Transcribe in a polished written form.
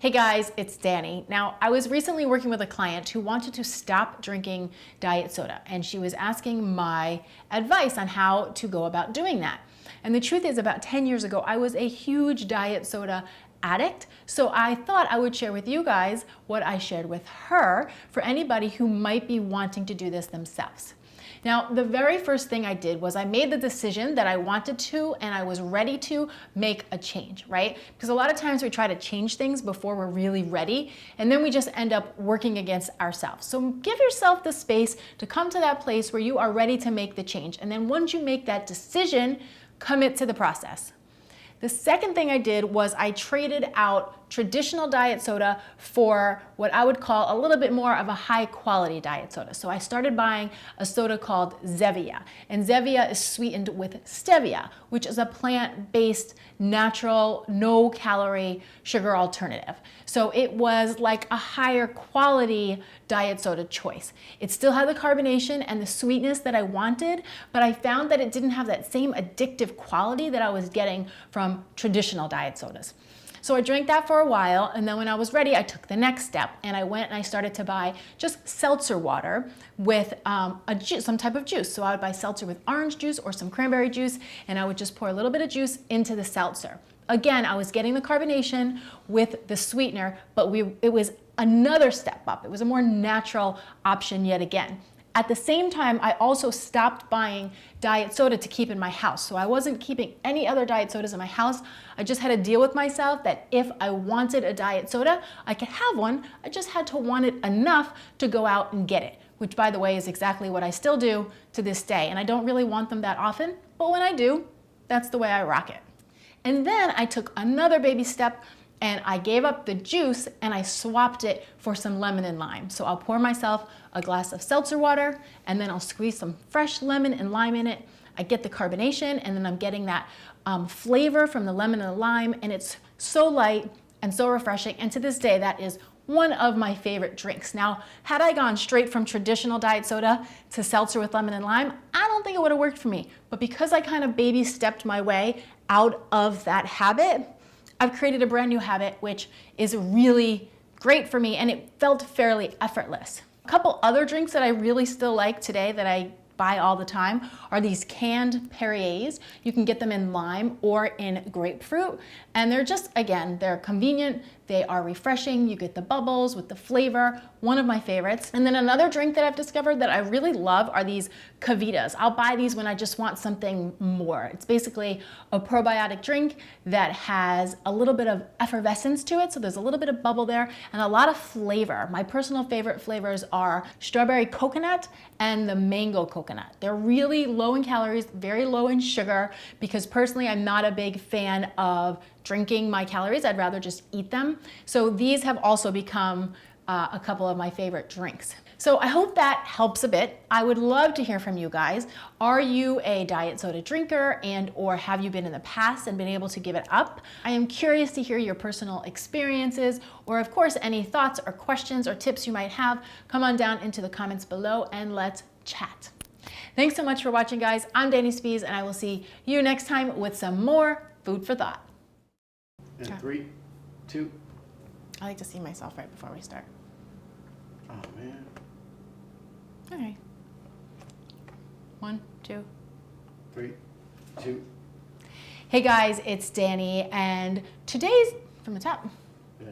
Hey guys, it's Dani. Now, I was recently working with a client who wanted to stop drinking diet soda, and she was asking my advice on how to go about doing that. And the truth is, about 10 years ago, I was a huge diet soda addict, so I thought I would share with you guys what I shared with her for anybody who might be wanting to do this themselves. Now, the very first thing I did was I made the decision that I wanted to and I was ready to make a change, right? Because a lot of times we try to change things before we're really ready, and then we just end up working against ourselves. So give yourself the space to come to that place where you are ready to make the change. And then once you make that decision, commit to the process. The second thing I did was I traded out traditional diet soda for what I would call a little bit more of a high quality diet soda. So I started buying a soda called Zevia, and Zevia is sweetened with stevia, which is a plant-based, natural, no calorie sugar alternative. So it was like a higher quality diet soda choice. It still had the carbonation and the sweetness that I wanted, but I found that it didn't have that same addictive quality that I was getting from traditional diet sodas. So I drank that for a while, and then when I was ready, I took the next step and I went and I started to buy just seltzer water with some type of juice. So I would buy seltzer with orange juice or some cranberry juice, and I would just pour a little bit of juice into the seltzer. Again, I was getting the carbonation with the sweetener, but it was another step up. It was a more natural option yet again. At the same time, I also stopped buying diet soda to keep in my house. So I wasn't keeping any other diet sodas in my house. I just had to deal with myself that if I wanted a diet soda, I could have one. I just had to want it enough to go out and get it, which by the way is exactly what I still do to this day. And I don't really want them that often, but when I do, that's the way I rock it. And then I took another baby step and I gave up the juice and I swapped it for some lemon and lime. So I'll pour myself a glass of seltzer water and then I'll squeeze some fresh lemon and lime in it. I get the carbonation and then I'm getting that flavor from the lemon and the lime, and it's so light and so refreshing. And to this day, that is one of my favorite drinks. Now, had I gone straight from traditional diet soda to seltzer with lemon and lime, I don't think it would have worked for me. But because I kind of baby stepped my way out of that habit, I've created a brand new habit, which is really great for me, and it felt fairly effortless. A couple other drinks that I really still like today that I buy all the time are these canned Perriers. You can get them in lime or in grapefruit, and they're just, again, they're convenient, they are refreshing, you get the bubbles with the flavor, one of my favorites. And then another drink that I've discovered that I really love are these Cavitas. I'll buy these when I just want something more. It's basically a probiotic drink that has a little bit of effervescence to it, so there's a little bit of bubble there and a lot of flavor. My personal favorite flavors are strawberry coconut and the mango coconut. They're really low in calories, very low in sugar, because personally I'm not a big fan of drinking my calories. I'd rather just eat them. So these have also become a couple of my favorite drinks. So I hope that helps a bit. I would love to hear from you guys. Are you a diet soda drinker, and or have you been in the past and been able to give it up? I am curious to hear your personal experiences, or of course any thoughts or questions or tips you might have. Come on down into the comments below and let's chat. Thanks so much for watching, guys. I'm Dani Spies, and I will see you next time with some more food for thought. And 3, 2. I like to see myself right before we start. Oh man. All right. 1, 2. 3, 2. Hey guys, it's Dani, and today's from the top. Yeah.